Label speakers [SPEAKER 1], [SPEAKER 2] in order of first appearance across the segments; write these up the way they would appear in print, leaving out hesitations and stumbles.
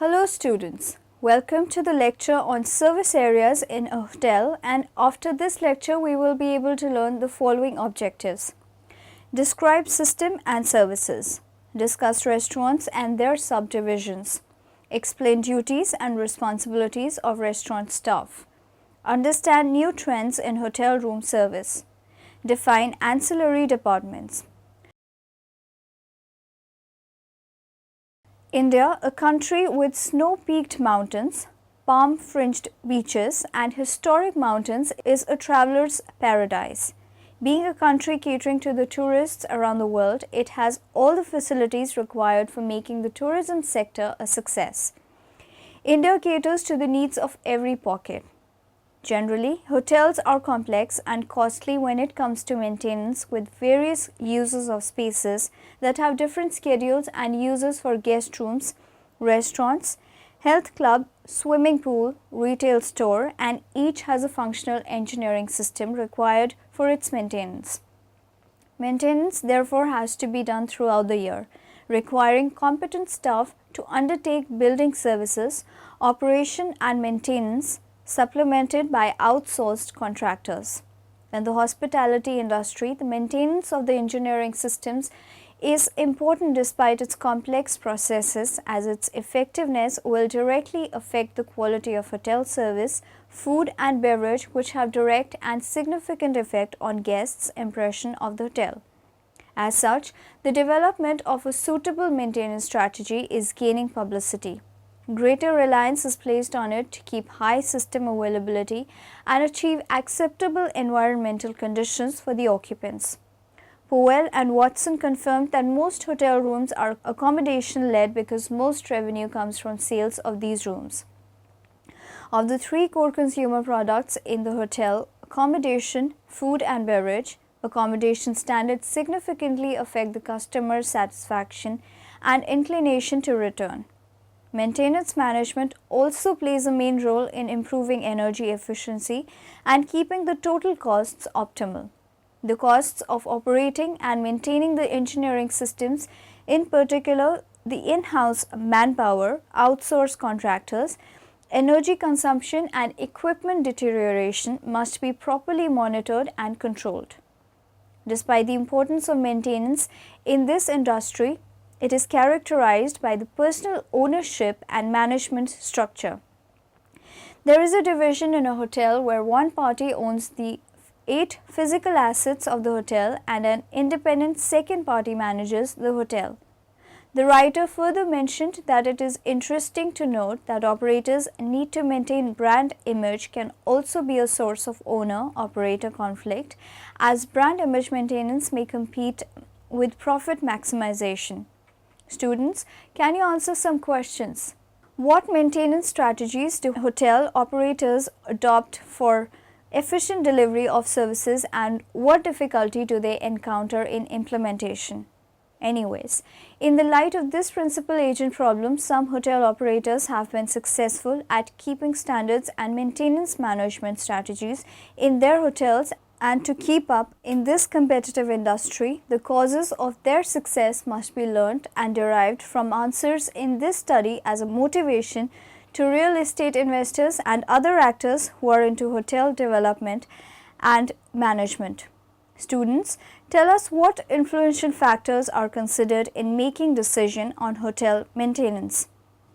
[SPEAKER 1] Hello students, welcome to the lecture on service areas in a hotel, and after this lecture we will be able to learn the following objectives. Describe system and services, discuss restaurants and their subdivisions, explain duties and responsibilities of restaurant staff, understand new trends in hotel room service, define ancillary departments. India, a country with snow-peaked mountains, palm-fringed beaches and historic mountains, is a traveler's paradise. Being a country catering to the tourists around the world, it has all the facilities required for making the tourism sector a success. India caters to the needs of every pocket. Generally, hotels are complex and costly when it comes to maintenance, with various uses of spaces that have different schedules and uses for guest rooms, restaurants, health club, swimming pool, retail store, and each has a functional engineering system required for its maintenance. Maintenance therefore has to be done throughout the year, requiring competent staff to undertake building services, operation and maintenance, supplemented by outsourced contractors. In the hospitality industry, the maintenance of the engineering systems is important despite its complex processes, as its effectiveness will directly affect the quality of hotel service, food and beverage, which have direct and significant effect on guests' impression of the hotel. As such, the development of a suitable maintenance strategy is gaining publicity. Greater reliance is placed on it to keep high system availability and achieve acceptable environmental conditions for the occupants. Powell and Watson confirmed that most hotel rooms are accommodation-led because most revenue comes from sales of these rooms. Of the three core consumer products in the hotel, accommodation, food and beverage, accommodation standards significantly affect the customer's satisfaction and inclination to return. Maintenance management also plays a main role in improving energy efficiency and keeping the total costs optimal. The costs of operating and maintaining the engineering systems, in particular the in-house manpower, outsourced contractors, energy consumption and equipment deterioration must be properly monitored and controlled. Despite the importance of maintenance in this industry, it is characterized by the personal ownership and management structure. There is a division in a hotel where one party owns the 8 physical assets of the hotel and an independent second party manages the hotel. The writer further mentioned that it is interesting to note that operators need to maintain brand image can also be a source of owner-operator conflict, as brand image maintenance may compete with profit maximization. Students, can you answer some questions? What maintenance strategies do hotel operators adopt for efficient delivery of services, and what difficulty do they encounter in implementation? Anyways, in the light of this principal agent problem, some hotel operators have been successful at keeping standards and maintenance management strategies in their hotels, and to keep up in this competitive industry, the causes of their success must be learnt and derived from answers in this study as a motivation to real estate investors and other actors who are into hotel development and management. Students, tell us what influential factors are considered in making decision on hotel maintenance.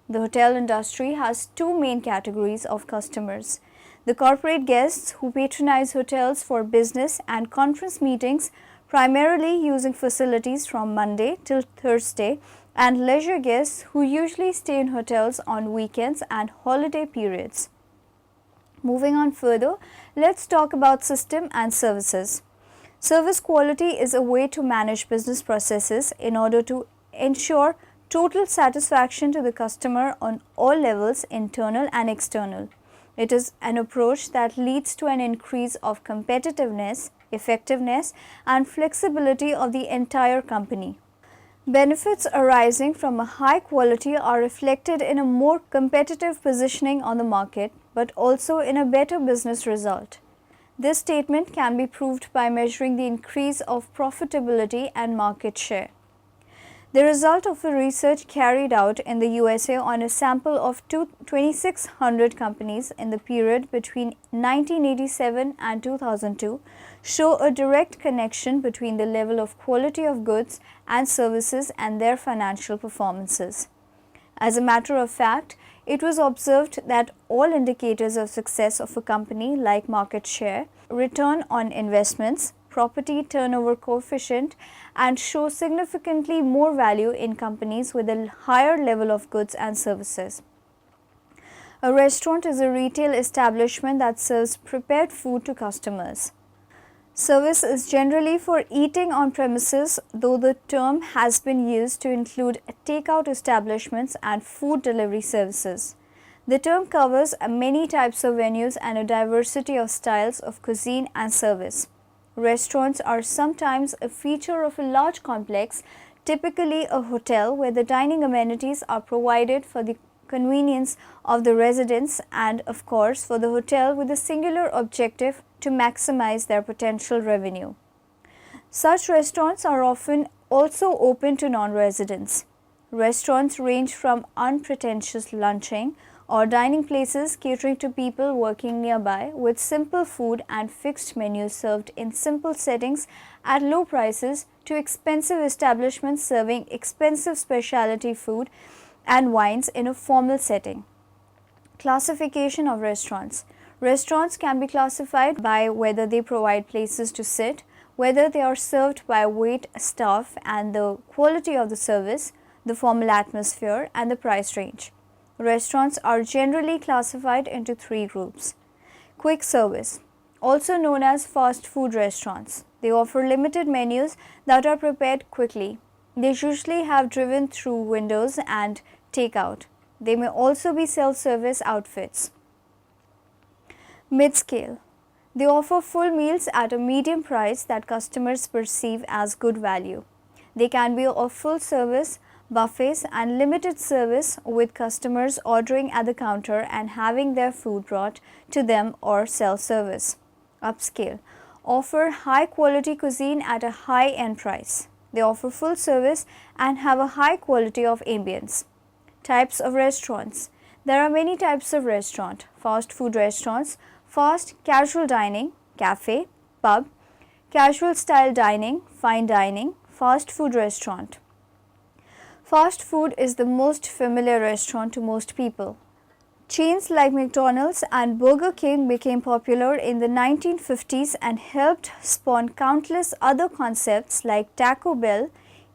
[SPEAKER 1] The hotel industry has two main categories of customers: the corporate guests who patronize hotels for business and conference meetings, primarily using facilities from Monday till Thursday, and leisure guests who usually stay in hotels on weekends and holiday periods. Moving on further, let's talk about system and services. Service quality is a way to manage business processes in order to ensure total satisfaction to the customer on all levels, internal and external. It is an approach that leads to an increase of competitiveness, effectiveness, and flexibility of the entire company. Benefits arising from a high quality are reflected in a more competitive positioning on the market, but also in a better business result. This statement can be proved by measuring the increase of profitability and market share. The result of a research carried out in the USA on a sample of 2,600 companies in the period between 1987 and 2002 show a direct connection between the level of quality of goods and services and their financial performances. As a matter of fact, it was observed that all indicators of success of a company like market share, return on investments, property turnover coefficient, and show significantly more value in companies with a higher level of goods and services. A restaurant is a retail establishment that serves prepared food to customers. Service is generally for eating on premises, though the term has been used to include takeout establishments and food delivery services. The term covers many types of venues and a diversity of styles of cuisine and service. Restaurants are sometimes a feature of a large complex, typically a hotel, where the dining amenities are provided for the convenience of the residents and, of course, for the hotel with the singular objective to maximize their potential revenue. Such restaurants are often also open to non-residents. Restaurants range from unpretentious lunching or dining places catering to people working nearby with simple food and fixed menus served in simple settings at low prices to expensive establishments serving expensive specialty food and wines in a formal setting. Classification of restaurants. Restaurants can be classified by whether they provide places to sit, whether they are served by wait staff and the quality of the service, the formal atmosphere and the price range. Restaurants are generally classified into three groups. Quick service, also known as fast food restaurants. They offer limited menus that are prepared quickly. They usually have driven-through windows and takeout. They may also be self-service outfits. Mid-scale. They offer full meals at a medium price that customers perceive as good value. They can be of full service, buffets and limited service with customers ordering at the counter and having their food brought to them or self-service. Upscale. Offer high quality cuisine at a high-end price. They offer full service and have a high quality of ambience. Types of restaurants. There are many types of restaurant. Fast food restaurants, fast casual dining, cafe, pub, casual style dining, fine dining, fast food restaurant. Fast food is the most familiar restaurant to most people. Chains like McDonald's and Burger King became popular in the 1950s and helped spawn countless other concepts like Taco Bell,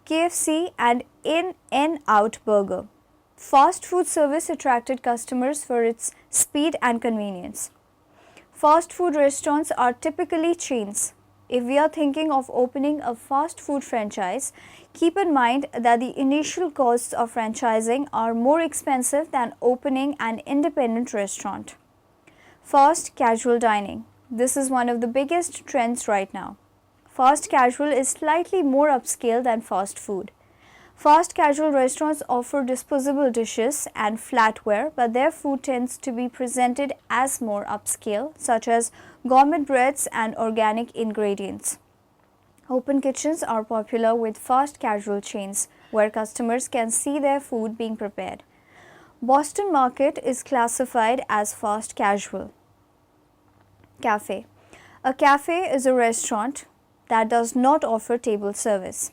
[SPEAKER 1] KFC and In-N-Out Burger. Fast food service attracted customers for its speed and convenience. Fast food restaurants are typically chains. If we are thinking of opening a fast food franchise, keep in mind that the initial costs of franchising are more expensive than opening an independent restaurant. Fast casual dining. This is one of the biggest trends right now. Fast casual is slightly more upscale than fast food. Fast casual restaurants offer disposable dishes and flatware, but their food tends to be presented as more upscale, such as gourmet breads and organic ingredients. Open kitchens are popular with fast casual chains, where customers can see their food being prepared. Boston Market is classified as fast casual. Cafe. A cafe is a restaurant that does not offer table service.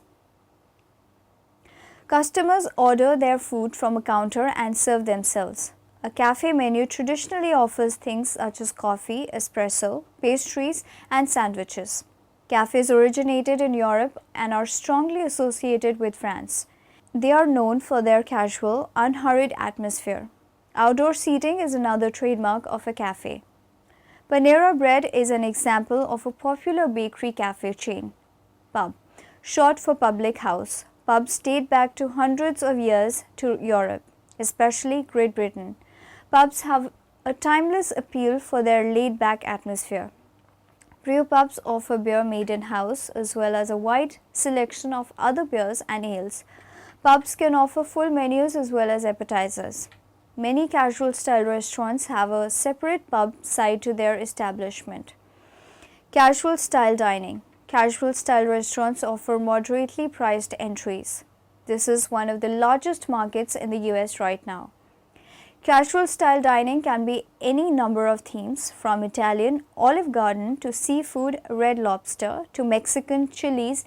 [SPEAKER 1] Customers order their food from a counter and serve themselves. A cafe menu traditionally offers things such as coffee, espresso, pastries, and sandwiches. Cafes originated in Europe and are strongly associated with France. They are known for their casual, unhurried atmosphere. Outdoor seating is another trademark of a cafe. Panera Bread is an example of a popular bakery cafe chain. Pub, short for public house. Pubs date back to hundreds of years to Europe, especially Great Britain. Pubs have a timeless appeal for their laid-back atmosphere. Brew pubs offer beer made in-house as well as a wide selection of other beers and ales. Pubs can offer full menus as well as appetizers. Many casual-style restaurants have a separate pub side to their establishment. Casual-style dining. Casual-style restaurants offer moderately priced entries. This is one of the largest markets in the US right now. Casual style dining can be any number of themes, from Italian Olive Garden to seafood Red Lobster to Mexican Chili's.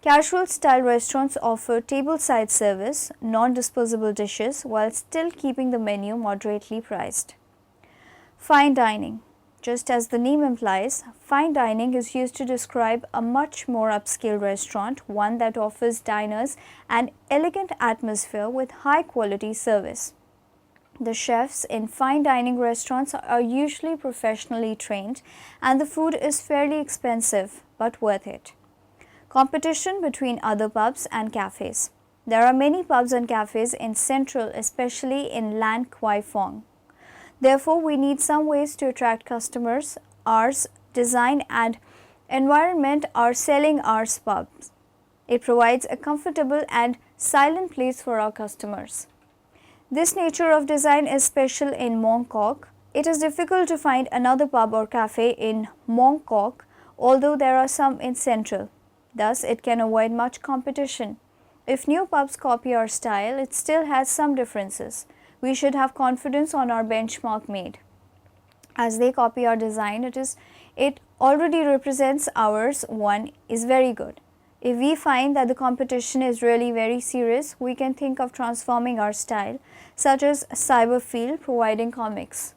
[SPEAKER 1] Casual style restaurants offer tableside service, non-disposable dishes, while still keeping the menu moderately priced. Fine dining. Just as the name implies, fine dining is used to describe a much more upscale restaurant, one that offers diners an elegant atmosphere with high quality service. The chefs in fine dining restaurants are usually professionally trained, and the food is fairly expensive but worth it. Competition between other pubs and cafes. There are many pubs and cafes in Central, especially in Lan Kwai Fong. Therefore, we need some ways to attract customers. Ours design and environment are selling ours pubs. It provides a comfortable and silent place for our customers. This nature of design is special in Mong Kok. It is difficult to find another pub or cafe in Mong Kok, although there are some in Central. Thus, it can avoid much competition. If new pubs copy our style, it still has some differences. We should have confidence on our benchmark made. As they copy our design, it already represents ours. One is very good. If we find that the competition is really very serious, we can think of transforming our style, such as Cyberfield providing comics.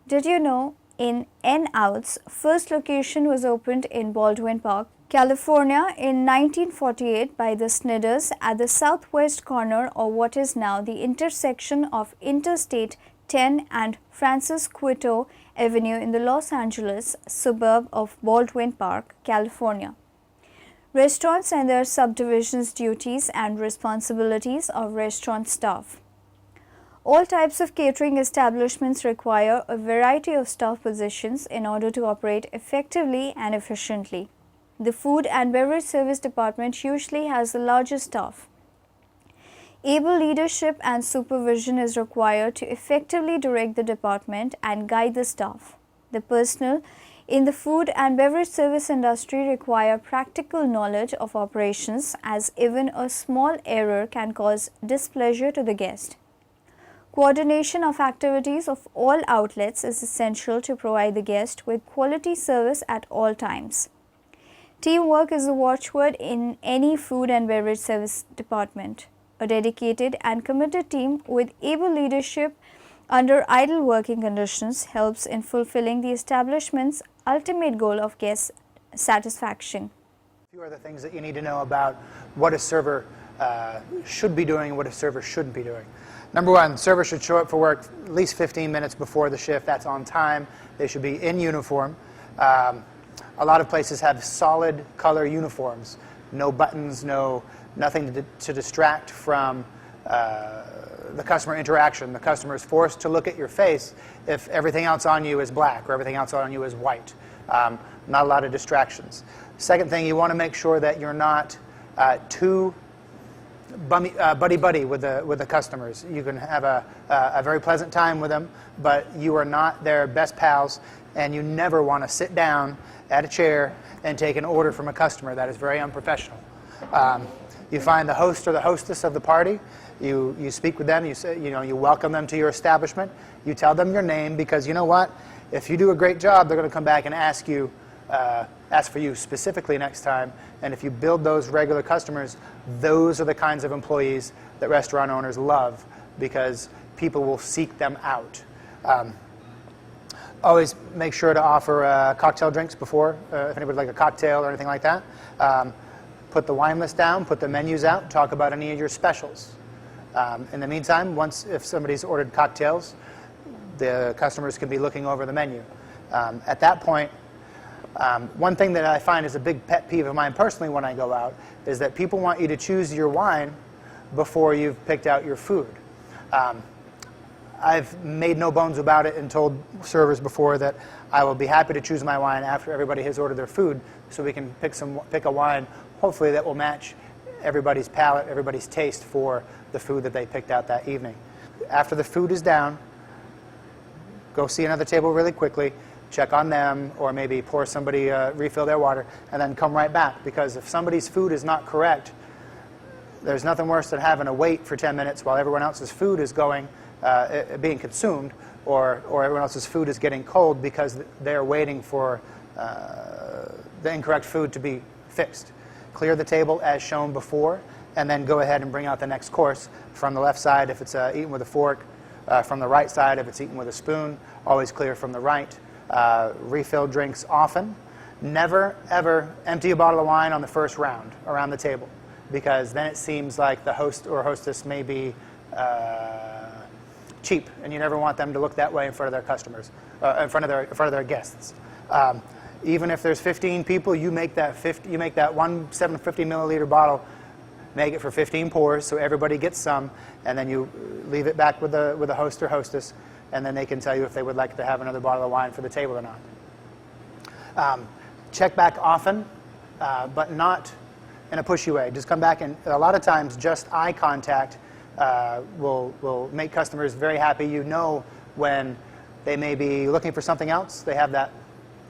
[SPEAKER 1] Did you know in N-Out's first location was opened in Baldwin Park, California in 1948 by the Snyders at the southwest corner of what is now the intersection of Interstate 10 and Francis Quito Avenue in the Los Angeles suburb of Baldwin Park, California. Restaurants and their subdivisions, duties and responsibilities of restaurant staff. All types of catering establishments require a variety of staff positions in order to operate effectively and efficiently. The food and beverage service department usually has the largest staff. Able leadership and supervision is required to effectively direct the department and guide the staff. The personnel in the food and beverage service industry require practical knowledge of operations, as even a small error can cause displeasure to the guest. Coordination of activities of all outlets is essential to provide the guest with quality service at all times. Teamwork is a watchword in any food and beverage service department. A dedicated and committed team with able leadership under ideal working conditions helps in fulfilling the establishment's ultimate goal of guest satisfaction.
[SPEAKER 2] A few other things that you need to know about what a server should be doing and what a server shouldn't be doing. Number one, server should show up for work at least 15 minutes before the shift. That's on time. They should be in uniform. A lot of places have solid color uniforms, no buttons, nothing to distract from the customer interaction. The customer is forced to look at your face if everything else on you is black or everything else on you is white. Not a lot of distractions. Second thing, you want to make sure that you're not too buddy-buddy with the customers. You can have a very pleasant time with them, but you are not their best pals, and you never want to sit down at a chair and take an order from a customer. That is very unprofessional. You find the host or the hostess of the party, you speak with them, you welcome them to your establishment, you tell them your name, because you know what? If you do a great job, they're going to come back and ask for you specifically next time. And if you build those regular customers, those are the kinds of employees that restaurant owners love, because people will seek them out. Always make sure to offer cocktail drinks before, if anybody would like a cocktail or anything like that. Put the wine list down, put the menus out, talk about any of your specials. In the meantime, if somebody's ordered cocktails, the customers can be looking over the menu. At that point, one thing that I find is a big pet peeve of mine personally when I go out is that people want you to choose your wine before you've picked out your food. I've made no bones about it and told servers before that I will be happy to choose my wine after everybody has ordered their food, so we can pick a wine, hopefully that will match everybody's palate, everybody's taste for the food that they picked out that evening. After the food is down, go see another table really quickly, check on them, or maybe pour somebody, refill their water, and then come right back. Because if somebody's food is not correct, there's nothing worse than having to wait for 10 minutes while everyone else's food is being consumed, or everyone else's food is getting cold because they're waiting for the incorrect food to be fixed. Clear the table as shown before, and then go ahead and bring out the next course from the left side if it's eaten with a fork, from the right side if it's eaten with a spoon. Always clear from the right. Refill drinks often. Never, ever empty a bottle of wine on the first round around the table, because then it seems like the host or hostess may be cheap, and you never want them to look that way in front of their customers, in front of their guests. Even if there's 15 people, you make that one 750 milliliter bottle, make it for 15 pours, so everybody gets some, and then you leave it back with the host or hostess, and then they can tell you if they would like to have another bottle of wine for the table or not. Check back often, but not in a pushy way. Just come back, and a lot of times just eye contact will make customers very happy. You know when they may be looking for something else. They have that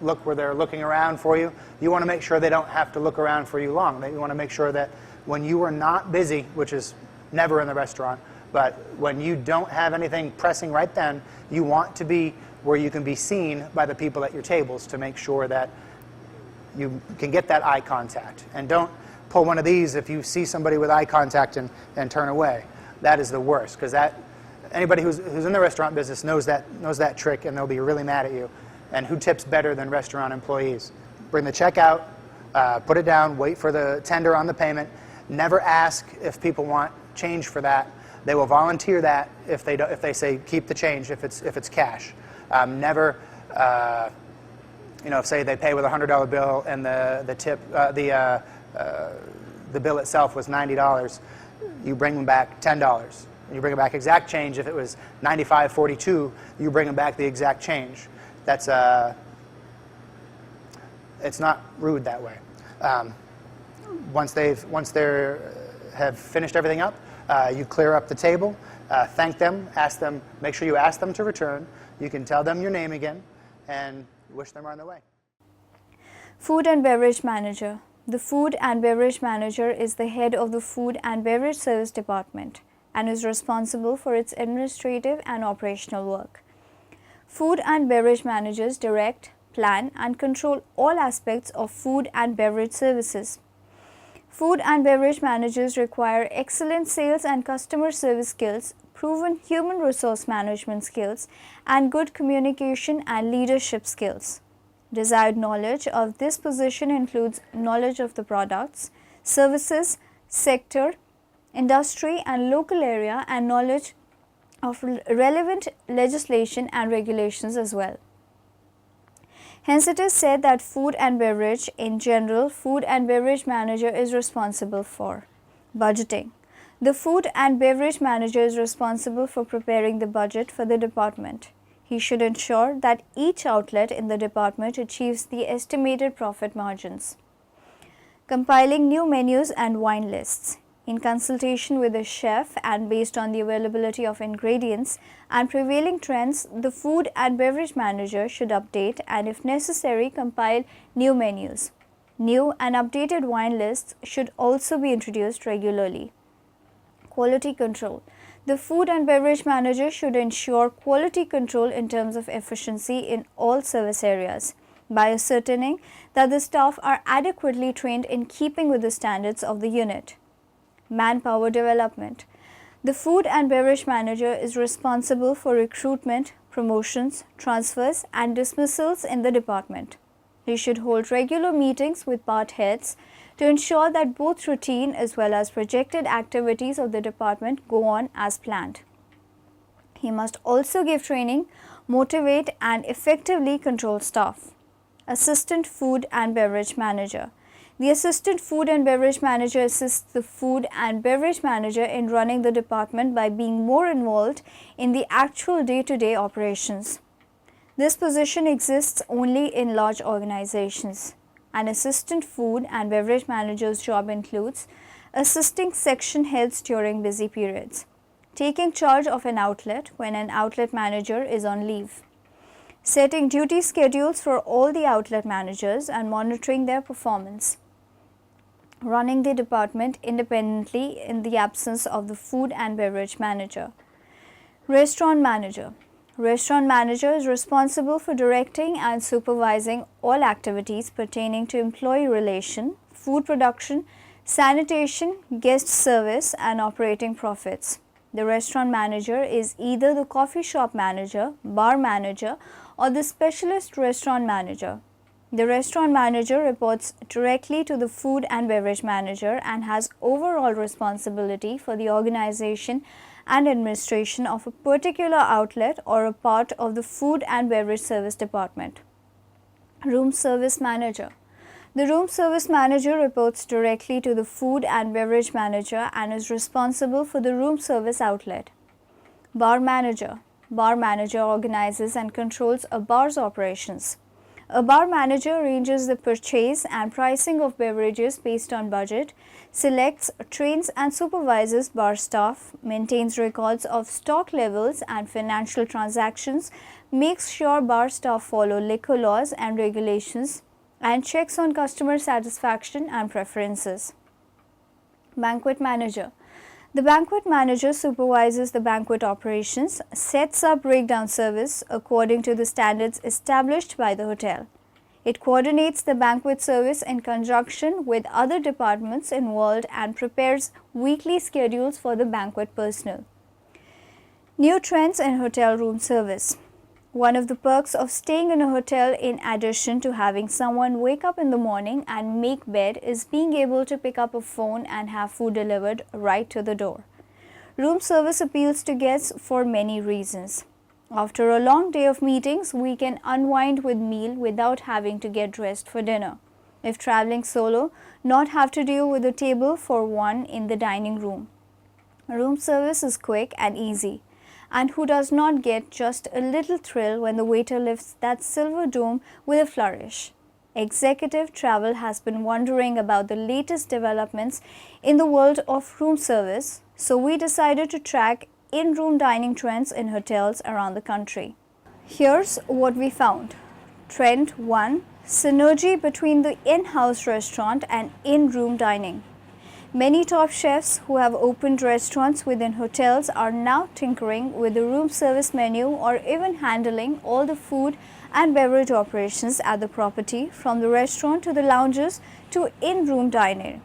[SPEAKER 2] look where they're looking around for you. You want to make sure they don't have to look around for you long. You want to make sure that when you are not busy, which is never in the restaurant, but when you don't have anything pressing right then, you want to be where you can be seen by the people at your tables to make sure that you can get that eye contact. And don't pull one of these if you see somebody with eye contact and turn away. That is the worst, because anybody who's in the restaurant business knows that trick, and they'll be really mad at you. And who tips better than restaurant employees? Bring the check out, put it down, wait for the tender on the payment. Never ask if people want change for that. They will volunteer that if they say keep the change if it's cash. Never, if say they pay with a $100 bill and the tip the bill itself was $90, you bring them back $10. You bring them back exact change. If it was $95.42, you bring them back the exact change. That's it's not rude that way. Once they have finished everything up, you clear up the table, thank them, make sure you ask them to return. You can tell them your name again, and wish them on their way.
[SPEAKER 1] Food and Beverage Manager. The Food and Beverage Manager is the head of the Food and Beverage Service Department and is responsible for its administrative and operational work. Food and beverage managers direct, plan, and control all aspects of food and beverage services. Food and beverage managers require excellent sales and customer service skills, proven human resource management skills, and good communication and leadership skills. Desired knowledge of this position includes knowledge of the products, services, sector, industry, and local area, and knowledge of relevant legislation and regulations as well. Hence, it is said that food and beverage in general, food and beverage manager is responsible for budgeting. The food and beverage manager is responsible for preparing the budget for the department. He should ensure that each outlet in the department achieves the estimated profit margins. Compiling new menus and wine lists. In consultation with the chef and based on the availability of ingredients and prevailing trends, the food and beverage manager should update and, if necessary, compile new menus. New and updated wine lists should also be introduced regularly. Quality control. The food and beverage manager should ensure quality control in terms of efficiency in all service areas by ascertaining that the staff are adequately trained in keeping with the standards of the unit. Manpower development. The food and beverage manager is responsible for recruitment, promotions, transfers, and dismissals in the department. He should hold regular meetings with part heads to ensure that both routine as well as projected activities of the department go on as planned. He must also give training, motivate, and effectively control staff. Assistant food and beverage manager. The assistant food and beverage manager assists the food and beverage manager in running the department by being more involved in the actual day-to-day operations. This position exists only in large organizations. An assistant food and beverage manager's job includes assisting section heads during busy periods, taking charge of an outlet when an outlet manager is on leave, setting duty schedules for all the outlet managers and monitoring their performance, running the department independently in the absence of the food and beverage manager. Restaurant manager. Restaurant manager is responsible for directing and supervising all activities pertaining to employee relation, food production, sanitation, guest service, and operating profits. The restaurant manager is either the coffee shop manager, bar manager, or the specialist restaurant manager. The restaurant manager reports directly to the food and beverage manager and has overall responsibility for the organization and administration of a particular outlet or a part of the food and beverage service department. Room service manager. The room service manager reports directly to the food and beverage manager and is responsible for the room service outlet. Bar manager. Bar manager organizes and controls a bar's operations. A bar manager arranges the purchase and pricing of beverages based on budget, selects, trains and supervises bar staff, maintains records of stock levels and financial transactions, makes sure bar staff follow liquor laws and regulations, and checks on customer satisfaction and preferences. Banquet manager. The banquet manager supervises the banquet operations, sets up breakdown service according to the standards established by the hotel. It coordinates the banquet service in conjunction with other departments involved and prepares weekly schedules for the banquet personnel. New trends in hotel room service. One of the perks of staying in a hotel, in addition to having someone wake up in the morning and make bed, is being able to pick up a phone and have food delivered right to the door. Room service appeals to guests for many reasons. After a long day of meetings, we can unwind with meal without having to get dressed for dinner. If traveling solo, not have to deal with a table for one in the dining room. Room service is quick and easy. And who does not get just a little thrill when the waiter lifts that silver dome with a flourish? Executive Travel has been wondering about the latest developments in the world of room service, so we decided to track in-room dining trends in hotels around the country. Here's what we found. Trend 1. Synergy between the in-house restaurant and in-room dining. Many top chefs who have opened restaurants within hotels are now tinkering with the room service menu or even handling all the food and beverage operations at the property, from the restaurant to the lounges to in-room dining.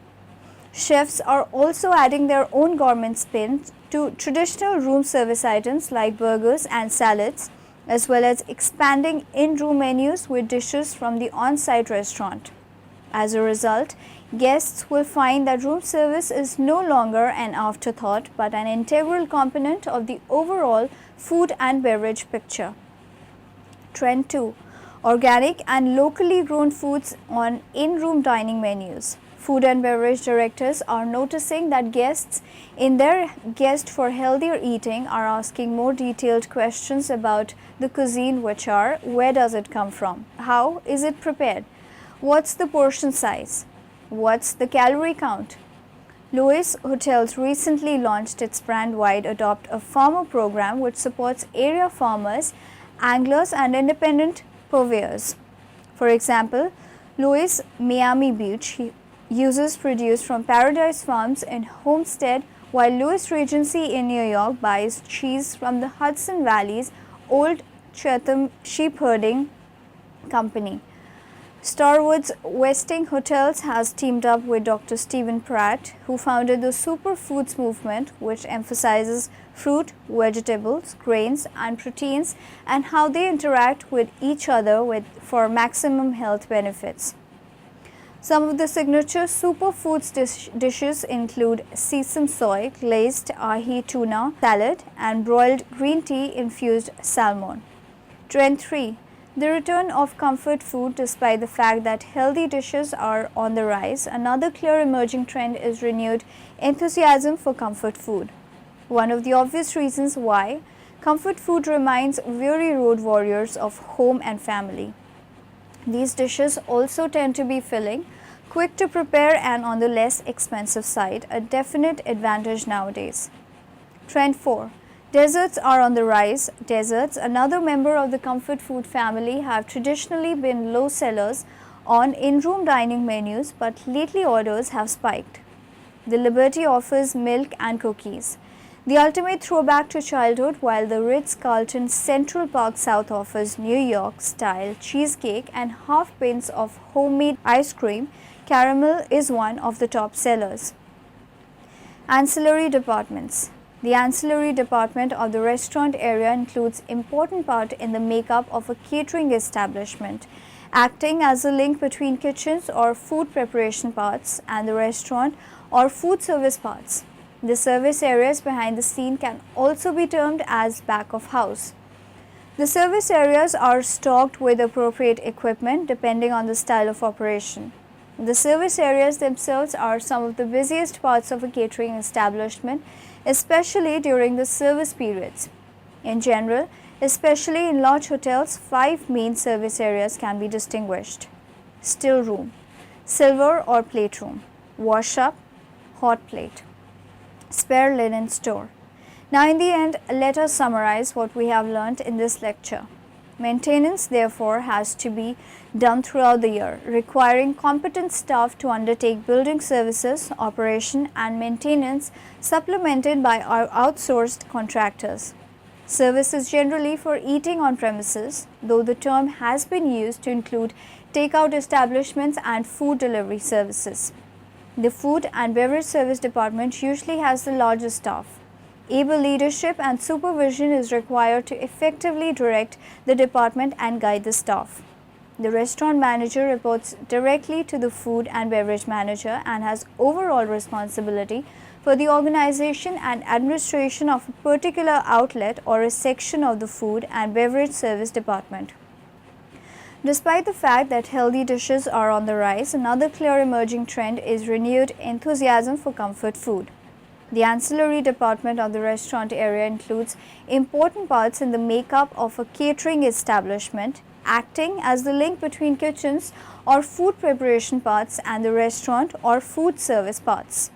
[SPEAKER 1] Chefs are also adding their own gourmet spin to traditional room service items like burgers and salads, as well as expanding in-room menus with dishes from the on-site restaurant. As a result, guests will find that room service is no longer an afterthought but an integral component of the overall food and beverage picture. Trend 2. Organic and locally grown foods on in-room dining menus. Food and beverage directors are noticing that guests in their Guest for Healthier Eating are asking more detailed questions about the cuisine, which are: where does it come from? How is it prepared? What's the portion size? What's the calorie count? Louis Hotels recently launched its brand-wide Adopt a Farmer program, which supports area farmers, anglers and independent purveyors. For example, Louis Miami Beach uses produce from Paradise Farms in Homestead, while Louis Regency in New York buys cheese from the Hudson Valley's Old Chatham Sheep Herding Company. Starwood's Westing Hotels has teamed up with Dr. Stephen Pratt, who founded the Superfoods movement, which emphasizes fruit, vegetables, grains, and proteins and how they interact with each other for maximum health benefits. Some of the signature superfoods dishes include sesame soy, glazed ahi tuna salad, and broiled green tea infused salmon. Trend 3. The return of comfort food. Despite the fact that healthy dishes are on the rise, another clear emerging trend is renewed enthusiasm for comfort food. One of the obvious reasons why comfort food reminds weary road warriors of home and family. These dishes also tend to be filling, quick to prepare, and on the less expensive side, a definite advantage nowadays. Trend 4. Desserts are on the rise. Desserts, another member of the comfort food family, have traditionally been low sellers on in-room dining menus, but lately orders have spiked. The Liberty offers milk and cookies, the ultimate throwback to childhood, while the Ritz-Carlton Central Park South offers New York-style cheesecake and half pints of homemade ice cream. Caramel is one of the top sellers. Ancillary departments. The ancillary department of the restaurant area includes important part in the makeup of a catering establishment, acting as a link between kitchens or food preparation parts and the restaurant or food service parts. The service areas behind the scene can also be termed as back of house. The service areas are stocked with appropriate equipment depending on the style of operation. The service areas themselves are some of the busiest parts of a catering establishment, especially during the service periods. In general, especially in large hotels, 5 main service areas can be distinguished: still room, silver or plate room, wash up, hot plate, spare linen store. Now in the end, let us summarize what we have learnt in this lecture. Maintenance therefore has to be done throughout the year, requiring competent staff to undertake building services, operation and maintenance, supplemented by our outsourced contractors. Service is generally for eating on premises, though the term has been used to include takeout establishments and food delivery services. The food and beverage service department usually has the largest staff. Able leadership and supervision is required to effectively direct the department and guide the staff. The restaurant manager reports directly to the food and beverage manager and has overall responsibility for the organization and administration of a particular outlet or a section of the food and beverage service department. Despite the fact that healthy dishes are on the rise, another clear emerging trend is renewed enthusiasm for comfort food. The ancillary department of the restaurant area includes important parts in the makeup of a catering establishment, acting as the link between kitchens or food preparation parts and the restaurant or food service parts.